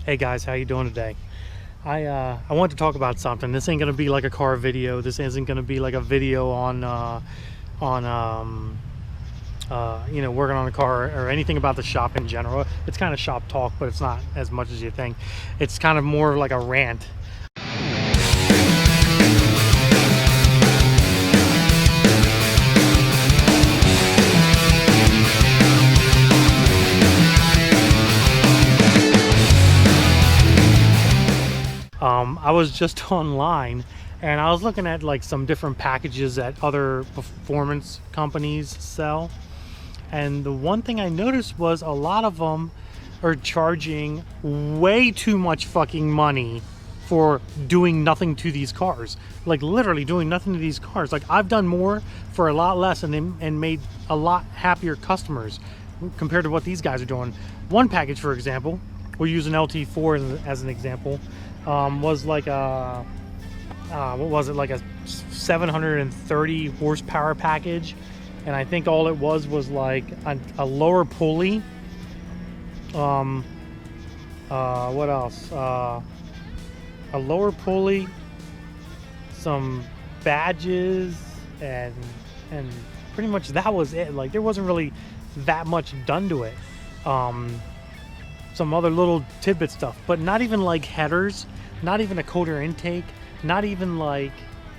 Hey guys, how you doing today? I want to talk about something. This ain't gonna be like a car video. This isn't gonna be like a video on you know, working on a car or anything about the shop in general. It's kind of shop talk, but it's not as much as you think. It's kind of more like a rant. I was just online and I was looking at like some different packages that other performance companies sell, and the one thing I noticed was a lot of them are charging way too much fucking money for doing nothing to these cars. Like literally doing nothing to these cars. Like I've done more for a lot less and made a lot happier customers compared to what these guys are doing. One package, for example, we'll use an LT4 as an example, was like a what was it, like a 730 horsepower package, and I think all it was like a lower pulley, what else, a lower pulley, some badges, and pretty much that was it. Like there wasn't really that much done to it. Some other little tidbit stuff, but not even like headers, not even a coder intake, not even like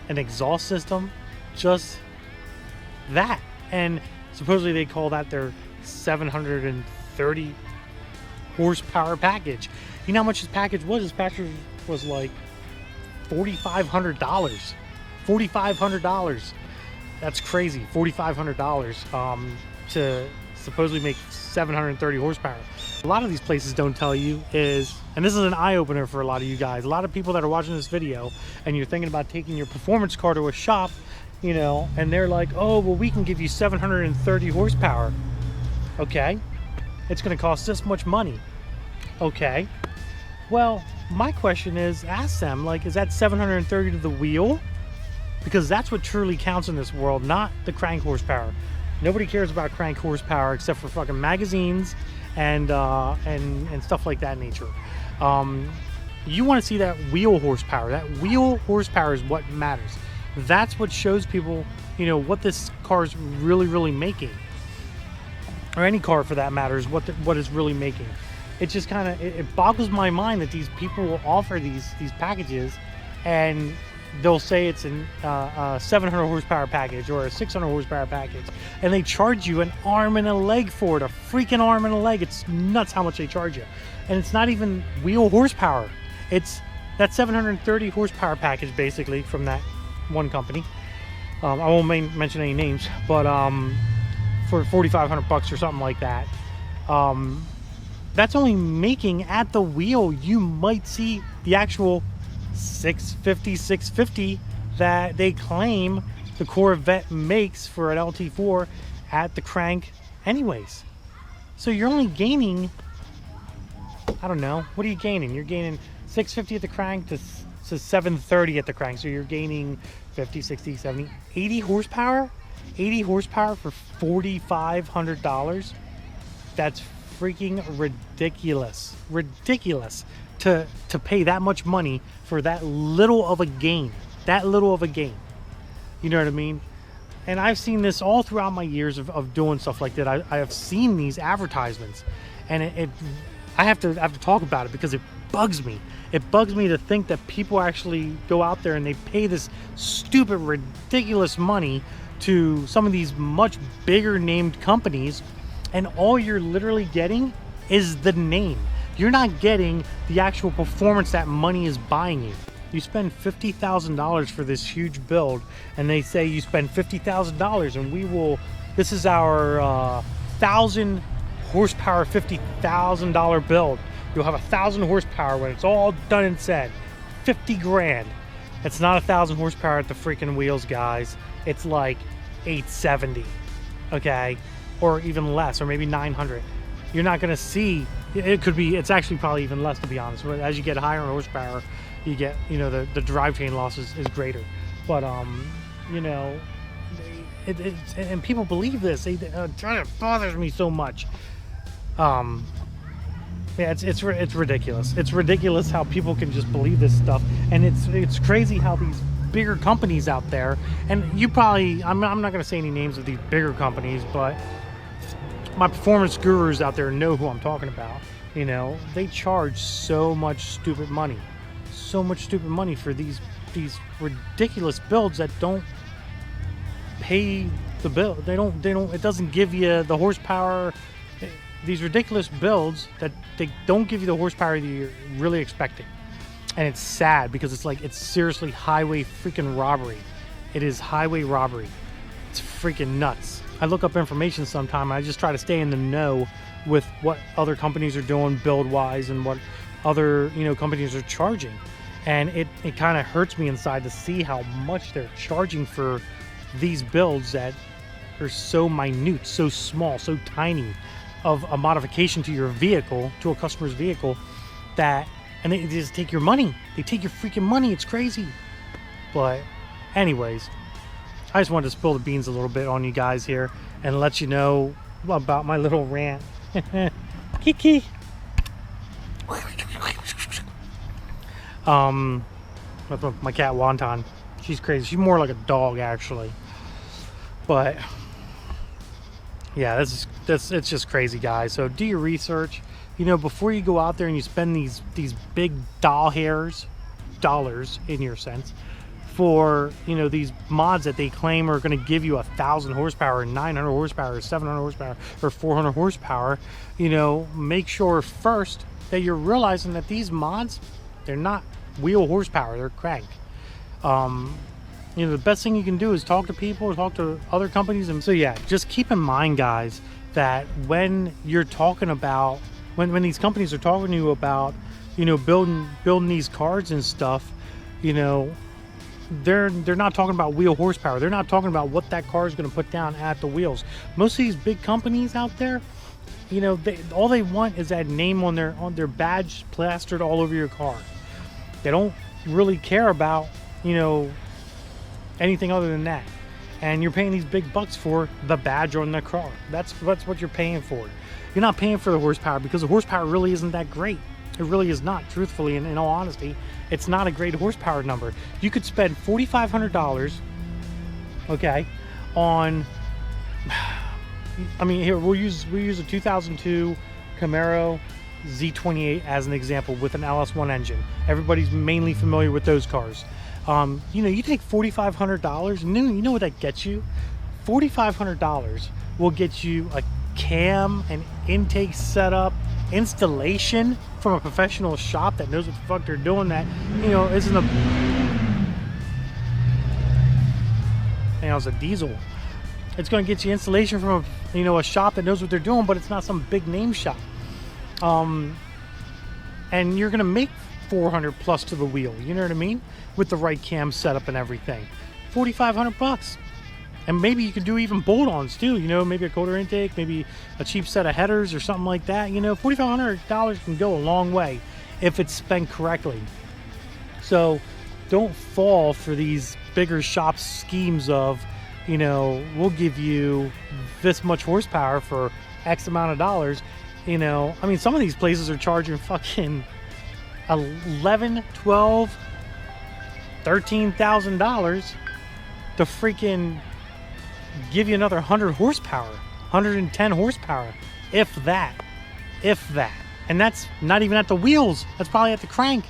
an exhaust system, just that. And supposedly they call that their 730 horsepower package. You know how much this package was? This package was like $4,500. $4,500. That's crazy. $4,500 to supposedly make 730 horsepower. A lot of these places don't tell you is, and this is an eye-opener for a lot of you guys, a lot of people that are watching this video and you're thinking about taking your performance car to a shop, you know, and they're like, oh, well, we can give you 730 horsepower. Okay, it's going to cost this much money. Okay, well, my question is, ask them, like, is that 730 to the wheel? Because that's what truly counts in this world, not the crank horsepower. Nobody cares about crank horsepower except for fucking magazines and stuff like that nature. You want to see that wheel horsepower. That wheel horsepower is what matters. That's what shows people, you know, what this car is really making, or any car for that matter, is what is really making. It just kind of it boggles my mind that these people will offer these packages, and they'll say it's a 700 horsepower package or a 600 horsepower package, and they charge you an arm and a leg for it, a freaking arm and a leg. It's nuts how much they charge you. And it's not even wheel horsepower. It's that 730 horsepower package basically from that one company. I won't mention any names, but for $4,500 or something like that, that's only making at the wheel. You might see the actual 650 that they claim the Corvette makes for an LT4 at the crank anyways. So you're only gaining, I don't know, what are you gaining? You're gaining 650 at the crank to 730 at the crank. So you're gaining 50, 60, 70, 80 horsepower? 80 horsepower for $4,500? That's freaking ridiculous. Ridiculous to pay that much money for that little of a gain. That little of a gain. You know what I mean? And I've seen this all throughout my years of doing stuff like that. I have seen these advertisements, and I have to talk about it because it bugs me. It bugs me to think that people actually go out there and they pay this stupid, ridiculous money to some of these much bigger named companies, and all you're literally getting is the name. You're not getting the actual performance that money is buying you. You spend $50,000 for this huge build, and they say you spend $50,000 and we will, this is our 1,000 horsepower $50,000 build. You'll have 1,000 horsepower when it's all done and said. 50 grand. It's not 1,000 horsepower at the freaking wheels, guys. It's like 870, okay? Or even less, or maybe 900. You're not gonna see, it could be, it's actually probably even less, to be honest. But as you get higher in horsepower, you get, you know, the drivetrain loss is greater. But you know, and people believe this. It bothers me so much. Yeah, it's ridiculous. It's ridiculous how people can just believe this stuff, and it's crazy how these bigger companies out there, and you probably, I'm not going to say any names of these bigger companies, but my performance gurus out there know who I'm talking about. You know, they charge so much stupid money for these ridiculous builds that don't pay the bill. They don't, it doesn't give you the horsepower. These ridiculous builds that they don't give you the horsepower that you're really expecting. And it's sad because it's like, it's seriously highway freaking robbery. It is highway robbery. It's freaking nuts. I look up information sometime, and I just try to stay in the know with what other companies are doing build wise and what other, you know, companies are charging. And it kind of hurts me inside to see how much they're charging for these builds that are so minute, so small, so tiny of a modification to your vehicle, to a customer's vehicle, that, and they just take your money. They take your freaking money. It's crazy. But anyways, I just wanted to spill the beans a little bit on you guys here and let you know about my little rant. Kiki. That's my cat Wonton. She's crazy. She's more like a dog actually. But yeah, it's just crazy, guys. So do your research. You know, before you go out there and you spend these big dollars in your sense, for, you know, these mods that they claim are going to give you 1,000 horsepower, 900 horsepower, 700 horsepower, or 400 horsepower, you know, make sure first that you're realizing that these mods, they're not wheel horsepower, they're crank. You know, the best thing you can do is talk to people, talk to other companies. And so yeah, just keep in mind, guys, that when you're talking about, when these companies are talking to you about, you know, building these cars and stuff, you know, they're not talking about wheel horsepower. They're not talking about what that car is going to put down at the wheels. Most of these big companies out there, you know, all they want is that name on their badge plastered all over your car. They don't really care about, you know, anything other than that. And you're paying these big bucks for the badge on the car. That's what you're paying for. You're not paying for the horsepower, because the horsepower really isn't that great. It really is not, truthfully, and in all honesty, it's not a great horsepower number. You could spend $4,500, okay, on, I mean, here we'll use a 2002 Camaro Z28 as an example with an LS1 engine. Everybody's mainly familiar with those cars. You know, you take $4,500, and you know what that gets you? $4,500 will get you a cam, an intake setup, installation from a professional shop that knows what the fuck they're doing, that, you know, isn't a, you know, it's a diesel. It's going to get you installation from a, you know, a shop that knows what they're doing, but it's not some big name shop. And you're going to make 400 plus to the wheel, you know what I mean, with the right cam setup and everything. 4,500 bucks. And maybe you could do even bolt-ons too, you know, maybe a quarter intake, maybe a cheap set of headers or something like that. You know, $4,500 can go a long way if it's spent correctly. So don't fall for these bigger shop schemes of, you know, we'll give you this much horsepower for X amount of dollars. You know, I mean, some of these places are charging fucking $11,000, $12,000, $13,000 to freaking give you another 100 horsepower, 110 horsepower, if that. And that's not even at the wheels. That's probably at the crank.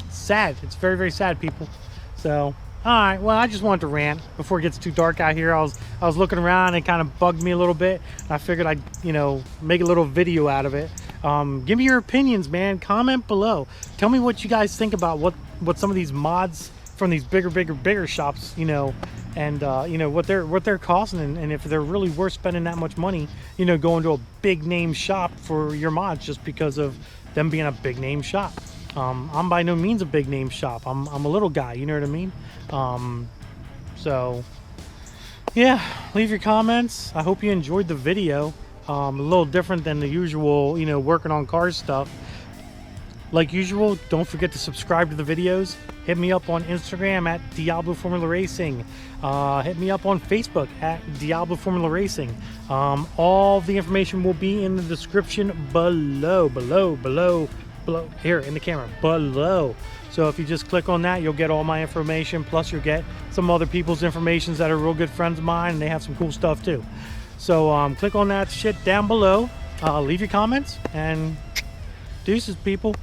Sad. It's very, very sad, people. So, all right. Well, I just wanted to rant before it gets too dark out here. I was looking around, and it kind of bugged me a little bit. I figured I'd, you know, make a little video out of it. Give me your opinions, man. Comment below. Tell me what you guys think about what some of these mods from these bigger shops, you know, and you know, what they're costing, and if they're really worth spending that much money, you know, going to a big name shop for your mods just because of them being a big name shop. I'm by no means a big name shop. I'm a little guy, you know what I mean? So yeah, leave your comments. I hope you enjoyed the video. A little different than the usual, you know, working on cars stuff. Like usual, don't forget to subscribe to the videos. Hit me up on Instagram at Diablo Formula Racing. Hit me up on Facebook at Diablo Formula Racing. All the information will be in the description below. Here in the camera, below. So if you just click on that, you'll get all my information. Plus you'll get some other people's information that are real good friends of mine, and they have some cool stuff too. So click on that shit down below. Leave your comments, and deuces, people.